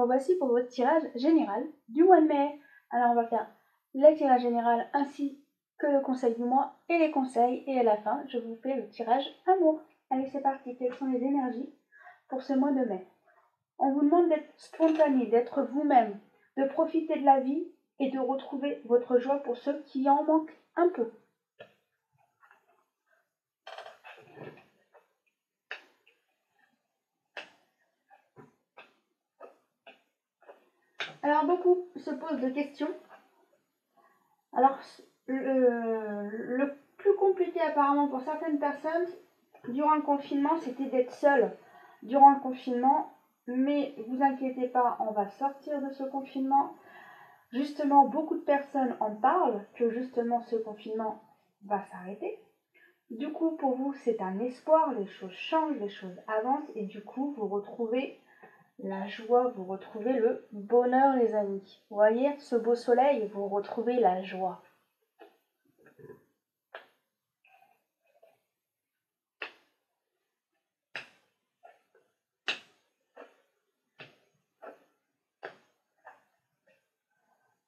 revoici pour votre tirage général du mois de mai. Alors on va faire le tirage général ainsi que le conseil du mois et les conseils. Et à la fin, je vous fais le tirage amour. Allez, c'est parti. Quelles sont les énergies pour ce mois de mai? On vous demande d'être spontané, d'être vous-même, de profiter de la vie et de retrouver votre joie pour ceux qui en manquent un peu. Alors beaucoup se posent de questions. Alors le plus compliqué apparemment pour certaines personnes durant le confinement, c'était d'être seul durant le confinement. Mais vous inquiétez pas, on va sortir de ce confinement. Justement, beaucoup de personnes en parlent que justement ce confinement va s'arrêter. Du coup, pour vous, c'est un espoir, les choses changent, les choses avancent et du coup, vous retrouvez la joie, vous retrouvez le bonheur, les amis. Vous voyez, ce beau soleil, vous retrouvez la joie.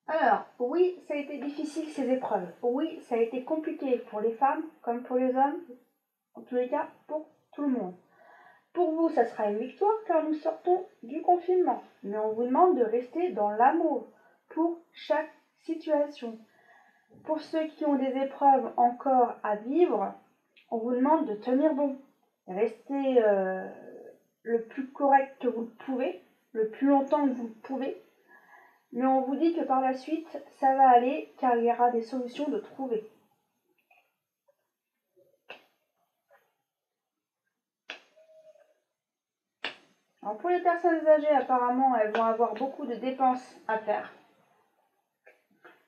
Alors, oui, ça a été difficile ces épreuves. Oui, ça a été compliqué pour les femmes comme pour les hommes. En tous les cas, pour tout le monde. Pour vous, ça sera une victoire car nous sortons du confinement. Mais on vous demande de rester dans l'amour pour chaque situation. Pour ceux qui ont des épreuves encore à vivre, on vous demande de tenir bon. Restez le plus correct que vous le pouvez, le plus longtemps que vous le pouvez. Mais on vous dit que par la suite, ça va aller car il y aura des solutions de trouver. Alors pour les personnes âgées, apparemment, elles vont avoir beaucoup de dépenses à faire.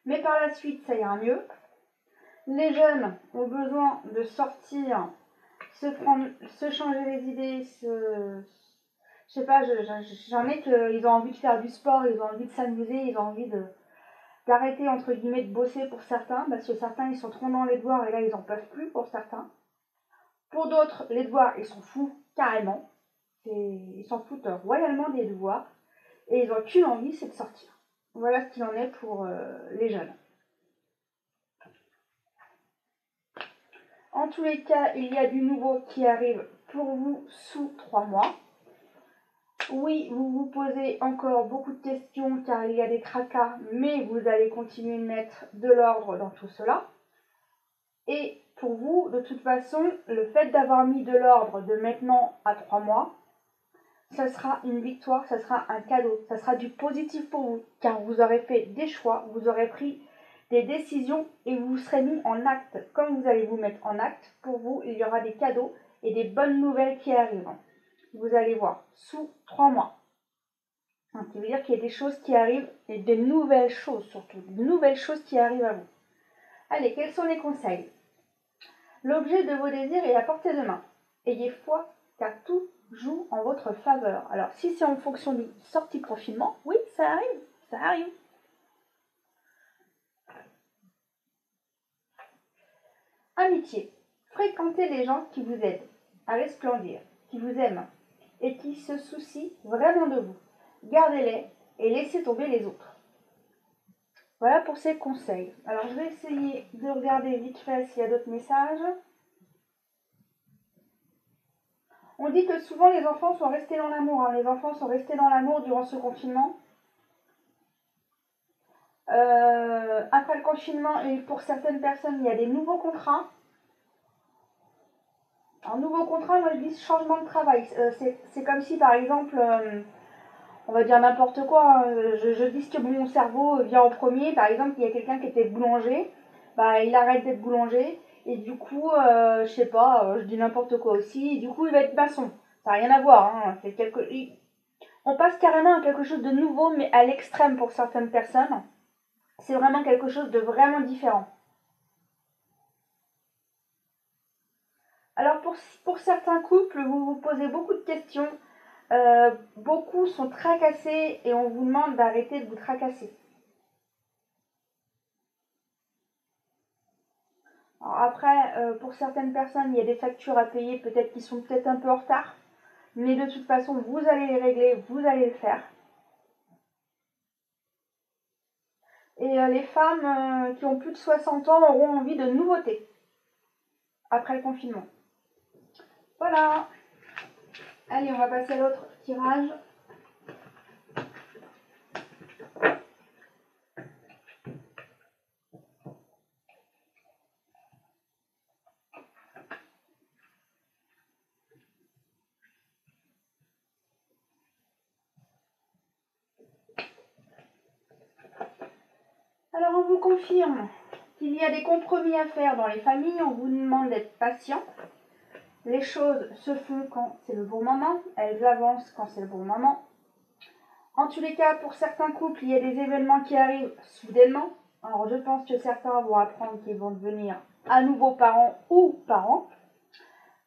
Mais par la suite, ça ira mieux. Les jeunes ont besoin de sortir, se changer les idées, je sais pas, j'en ai qu'ils ont envie de faire du sport, ils ont envie de s'amuser, ils ont envie d'arrêter entre guillemets de bosser pour certains, parce que certains ils sont trop dans les devoirs et là ils en peuvent plus pour certains. Pour d'autres, les devoirs ils s'en foutent carrément, ils s'en foutent royalement des devoirs et ils n'ont qu'une envie, c'est de sortir. Voilà ce qu'il en est pour les jeunes. En tous les cas, il y a du nouveau qui arrive pour vous sous 3 mois. Oui, vous vous posez encore beaucoup de questions car il y a des tracas, mais vous allez continuer de mettre de l'ordre dans tout cela. Et pour vous, de toute façon, le fait d'avoir mis de l'ordre de maintenant à 3 mois, ça sera une victoire, ça sera un cadeau, ça sera du positif pour vous car vous aurez fait des choix, vous aurez pris des décisions et vous serez mis en acte. Comme vous allez vous mettre en acte, pour vous, il y aura des cadeaux et des bonnes nouvelles qui arrivent. Vous allez voir, sous 3 mois. Donc, ça veut dire qu'il y a des choses qui arrivent et des nouvelles choses surtout, de nouvelles choses qui arrivent à vous. Allez, quels sont les conseils? L'objet de vos désirs est à portée de main. Ayez foi car tout joue en votre faveur. Alors, si c'est en fonction d'une sortie de confinement, oui, ça arrive, ça arrive. Amitié. Fréquentez les gens qui vous aident à resplendir, qui vous aiment et qui se soucient vraiment de vous. Gardez-les et laissez tomber les autres. Voilà pour ces conseils. Alors je vais essayer de regarder vite fait s'il y a d'autres messages. On dit que souvent les enfants sont restés dans l'amour. Les enfants sont restés dans l'amour durant ce confinement. Après le confinement, et pour certaines personnes, il y a des nouveaux contrats. Un nouveau contrat, moi je dis changement de travail. C'est comme si par exemple, on va dire n'importe quoi, je dis que mon cerveau vient en premier. Par exemple, il y a quelqu'un qui était boulanger, bah, il arrête d'être boulanger et du coup, je sais pas, je dis n'importe quoi aussi, et du coup il va être maçon. Ça n'a rien à voir, hein, on passe carrément à quelque chose de nouveau, mais à l'extrême pour certaines personnes. C'est vraiment quelque chose de vraiment différent. Alors pour certains couples, vous vous posez beaucoup de questions. Beaucoup sont tracassés et on vous demande d'arrêter de vous tracasser. Alors après, pour certaines personnes, il y a des factures à payer, peut-être qui sont peut-être un peu en retard. Mais de toute façon, vous allez les régler, vous allez le faire. Et les femmes qui ont plus de 60 ans auront envie de nouveautés après le confinement. Voilà. Allez, on va passer à l'autre tirage. Alors, on vous confirme qu'il y a des compromis à faire dans les familles. On vous demande d'être patient. Les choses se font quand c'est le bon moment. Elles avancent quand c'est le bon moment. En tous les cas, pour certains couples, il y a des événements qui arrivent soudainement. Alors, je pense que certains vont apprendre qu'ils vont devenir à nouveau parents ou parents.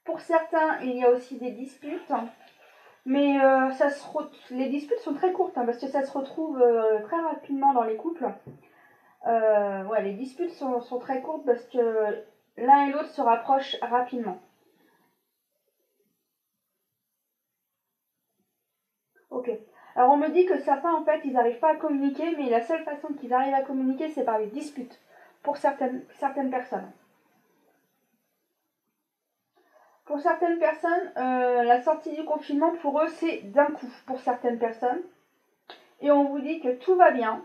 Pour certains, il y a aussi des disputes. Mais les disputes sont très courtes parce que ça se retrouve très rapidement dans les couples. Les disputes sont très courtes parce que l'un et l'autre se rapprochent rapidement. Ok. Alors on me dit que certains en fait ils n'arrivent pas à communiquer, mais la seule façon qu'ils arrivent à communiquer c'est par les disputes pour certaines personnes. Pour certaines personnes, la sortie du confinement pour eux c'est d'un coup pour certaines personnes. Et on vous dit que tout va bien.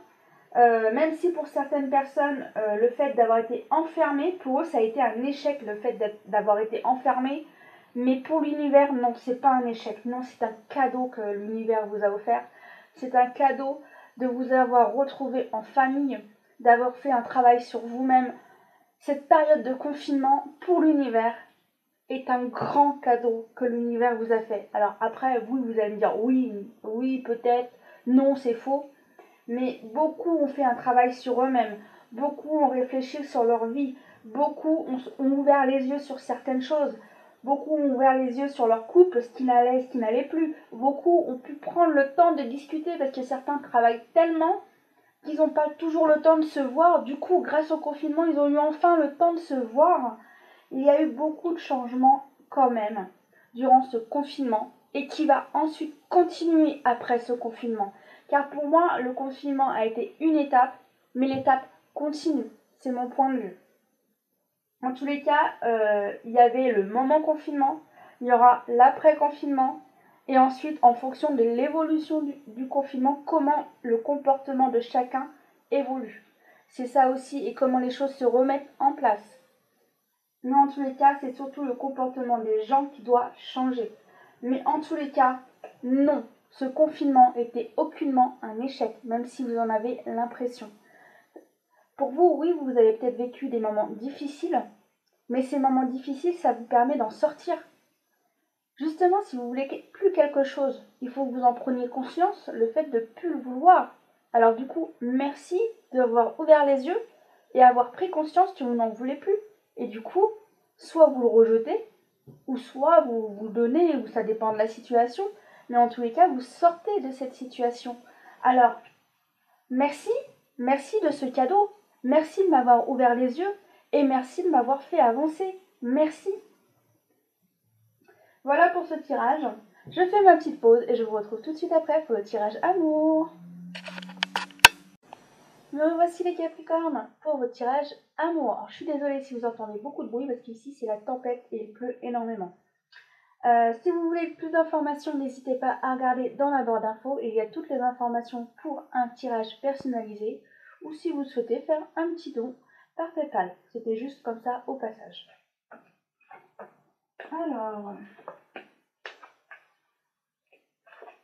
Même si pour certaines personnes, le fait d'avoir été enfermé, pour eux ça a été un échec le fait d'avoir été enfermé. Mais pour l'univers, non, c'est pas un échec. Non, c'est un cadeau que l'univers vous a offert. C'est un cadeau de vous avoir retrouvé en famille, d'avoir fait un travail sur vous-même. Cette période de confinement, pour l'univers, est un grand cadeau que l'univers vous a fait. Alors après, vous allez me dire oui, peut-être, non, c'est faux. Mais beaucoup ont fait un travail sur eux-mêmes. Beaucoup ont réfléchi sur leur vie. Beaucoup ont ouvert les yeux sur certaines choses. Beaucoup ont ouvert les yeux sur leur couple, ce qui n'allait, ce qui n'allait plus. Beaucoup ont pu prendre le temps de discuter parce que certains travaillent tellement qu'ils n'ont pas toujours le temps de se voir. Du coup, grâce au confinement, ils ont eu enfin le temps de se voir. Il y a eu beaucoup de changements quand même durant ce confinement et qui va ensuite continuer après ce confinement. Car pour moi, le confinement a été une étape, mais l'étape continue. C'est mon point de vue. En tous les cas, il y avait le moment confinement, il y aura l'après-confinement, et ensuite, en fonction de l'évolution du confinement, comment le comportement de chacun évolue. C'est ça aussi, et comment les choses se remettent en place. Mais en tous les cas, c'est surtout le comportement des gens qui doit changer. Mais en tous les cas, non, ce confinement était aucunement un échec, même si vous en avez l'impression. Pour vous, oui, vous avez peut-être vécu des moments difficiles, mais ces moments difficiles, ça vous permet d'en sortir. Justement, si vous voulez plus quelque chose, il faut que vous en preniez conscience, le fait de ne plus le vouloir. Alors du coup, merci d'avoir ouvert les yeux et avoir pris conscience que vous n'en voulez plus. Et du coup, soit vous le rejetez, ou soit vous vous donnez, ou ça dépend de la situation, mais en tous les cas, vous sortez de cette situation. Alors, merci de ce cadeau, merci de m'avoir ouvert les yeux, et merci de m'avoir fait avancer. Merci. Voilà pour ce tirage. Je fais ma petite pause et je vous retrouve tout de suite après pour le tirage amour. Me voici les Capricornes pour votre tirage amour. Alors, je suis désolée si vous entendez beaucoup de bruit parce qu'ici c'est la tempête et il pleut énormément. Si vous voulez plus d'informations, n'hésitez pas à regarder dans la barre d'infos. Il y a toutes les informations pour un tirage personnalisé ou si vous souhaitez faire un petit don par PayPal. C'était juste comme ça au passage.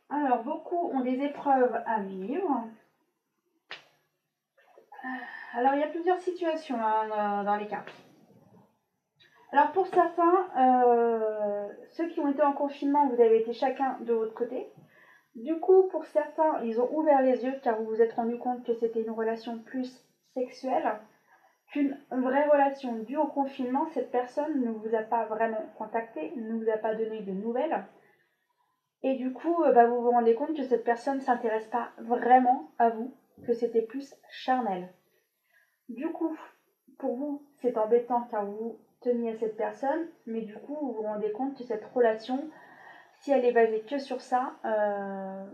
Alors beaucoup ont des épreuves à vivre. Alors il y a plusieurs situations dans les cartes. Alors pour certains, ceux qui ont été en confinement, vous avez été chacun de votre côté. Du coup, pour certains, ils ont ouvert les yeux car vous vous êtes rendu compte que c'était une relation plus sexuelle qu'une vraie relation. Due au confinement, cette personne ne vous a pas vraiment contacté, ne vous a pas donné de nouvelles. Et du coup, vous vous rendez compte que cette personne ne s'intéresse pas vraiment à vous, que c'était plus charnel. Du coup, pour vous, c'est embêtant car vous teniez à cette personne, mais du coup, vous vous rendez compte que cette relation, si elle est basée que sur ça,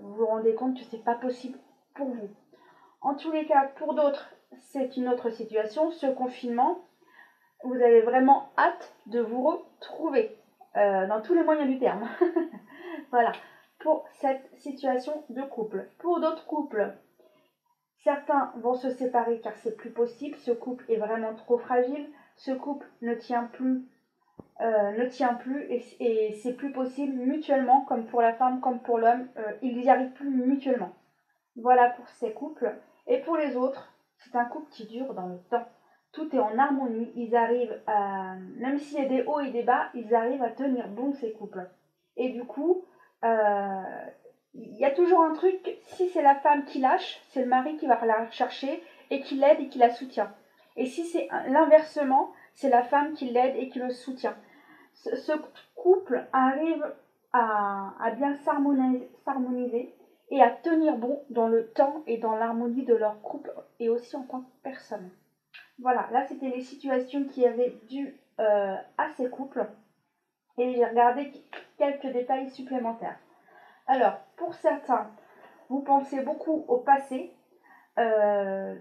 vous vous rendez compte que c'est pas possible pour vous. En tous les cas, pour d'autres, c'est une autre situation. Ce confinement, vous avez vraiment hâte de vous retrouver dans tous les moyens du terme. Voilà, pour cette situation de couple. Pour d'autres couples, certains vont se séparer car c'est plus possible. Ce couple est vraiment trop fragile. Ce couple ne tient plus et c'est plus possible mutuellement, comme pour la femme, comme pour l'homme. Ils n'y arrivent plus mutuellement. Voilà pour ces couples. Et pour les autres, c'est un couple qui dure dans le temps. Tout est en harmonie. Ils arrivent à, même s'il y a des hauts et des bas, ils arrivent à tenir bon ces couples. Et du coup, il y a toujours un truc, si c'est la femme qui lâche, c'est le mari qui va la chercher et qui l'aide et qui la soutient. Et si c'est l'inversement, c'est la femme qui l'aide et qui le soutient. Ce couple arrive à bien s'harmoniser et à tenir bon dans le temps et dans l'harmonie de leur couple et aussi en tant que personne. Voilà, là c'était les situations qui avaient dû à ces couples et j'ai regardé quelques détails supplémentaires. Alors, pour certains, vous pensez beaucoup au passé,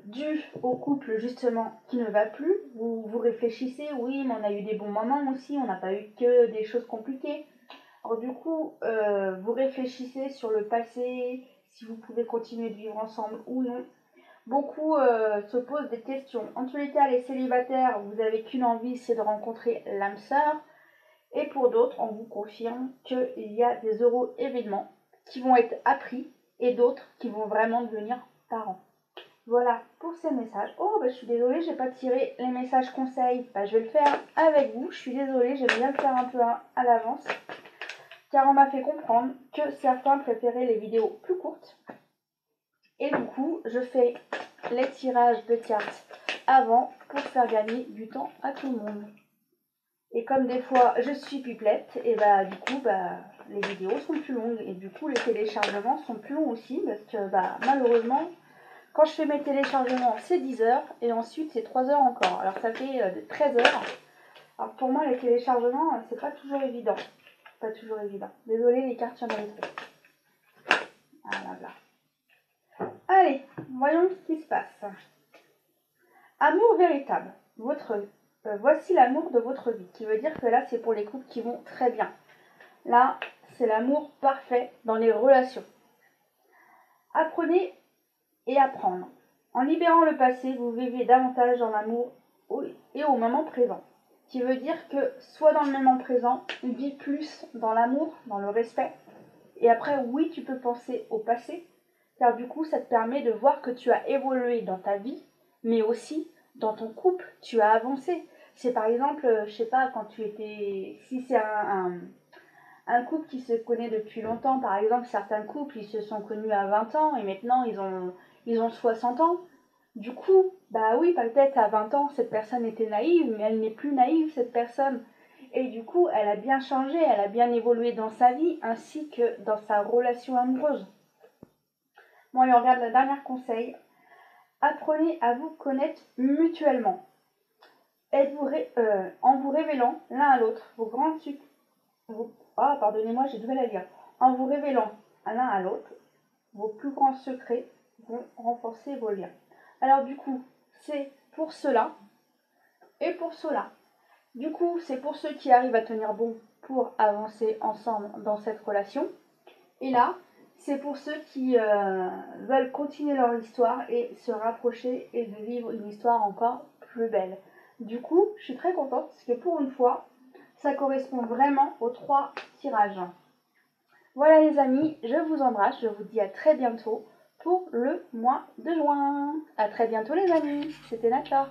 dû au couple justement qui ne va plus. Vous réfléchissez, oui, mais on a eu des bons moments aussi, on n'a pas eu que des choses compliquées. Alors du coup, vous réfléchissez sur le passé, si vous pouvez continuer de vivre ensemble ou non. Beaucoup se posent des questions. En tous les cas, les célibataires, vous n'avez qu'une envie, c'est de rencontrer l'âme sœur. Et pour d'autres, on vous confirme qu'il y a des heureux événements qui vont être appris et d'autres qui vont vraiment devenir parents. Voilà pour ces messages. Oh, je suis désolée, j'ai pas tiré les messages conseils. Je vais le faire avec vous. Je suis désolée, j'aime bien le faire un peu à l'avance. Car on m'a fait comprendre que certains préféraient les vidéos plus courtes. Et du coup, je fais les tirages de cartes avant pour faire gagner du temps à tout le monde. Et comme des fois je suis pipelette, et du coup les vidéos sont plus longues et du coup les téléchargements sont plus longs aussi parce que malheureusement quand je fais mes téléchargements c'est 10 heures et ensuite c'est 3 heures encore. Alors ça fait 13 heures. Alors pour moi les téléchargements c'est pas toujours évident. Pas toujours évident. Désolée les cartes, il y en avait trop. Voilà. Allez, voyons ce qui se passe. Amour véritable. Voici l'amour de votre vie, qui veut dire que là, c'est pour les couples qui vont très bien. Là, c'est l'amour parfait dans les relations. Apprenez et apprendre. En libérant le passé, vous vivez davantage dans l'amour et au moment présent. Qui veut dire que soit dans le moment présent, vis plus dans l'amour, dans le respect. Et après, oui, tu peux penser au passé, car du coup, ça te permet de voir que tu as évolué dans ta vie, mais aussi dans ton couple, tu as avancé. C'est par exemple, je sais pas, quand tu étais... Si c'est un couple qui se connaît depuis longtemps, par exemple, certains couples, ils se sont connus à 20 ans et maintenant, ils ont 60 ans. Du coup, oui, peut-être à 20 ans, cette personne était naïve, mais elle n'est plus naïve, cette personne. Et du coup, elle a bien changé, elle a bien évolué dans sa vie, ainsi que dans sa relation amoureuse. Bon, et on regarde le dernier conseil. Apprenez à vous connaître mutuellement. En vous révélant l'un à l'autre vos grandes pardonnez-moi, j'ai du mal à lire. En vous révélant l'un à l'autre, vos plus grands secrets vont renforcer vos liens. Alors du coup, c'est pour cela et pour cela. Du coup, c'est pour ceux qui arrivent à tenir bon pour avancer ensemble dans cette relation. Et là, c'est pour ceux qui veulent continuer leur histoire et se rapprocher et de vivre une histoire encore plus belle. Du coup, je suis très contente parce que pour une fois, ça correspond vraiment aux 3 tirages. Voilà les amis, je vous embrasse, je vous dis à très bientôt pour le mois de juin. À très bientôt les amis, c'était Nature.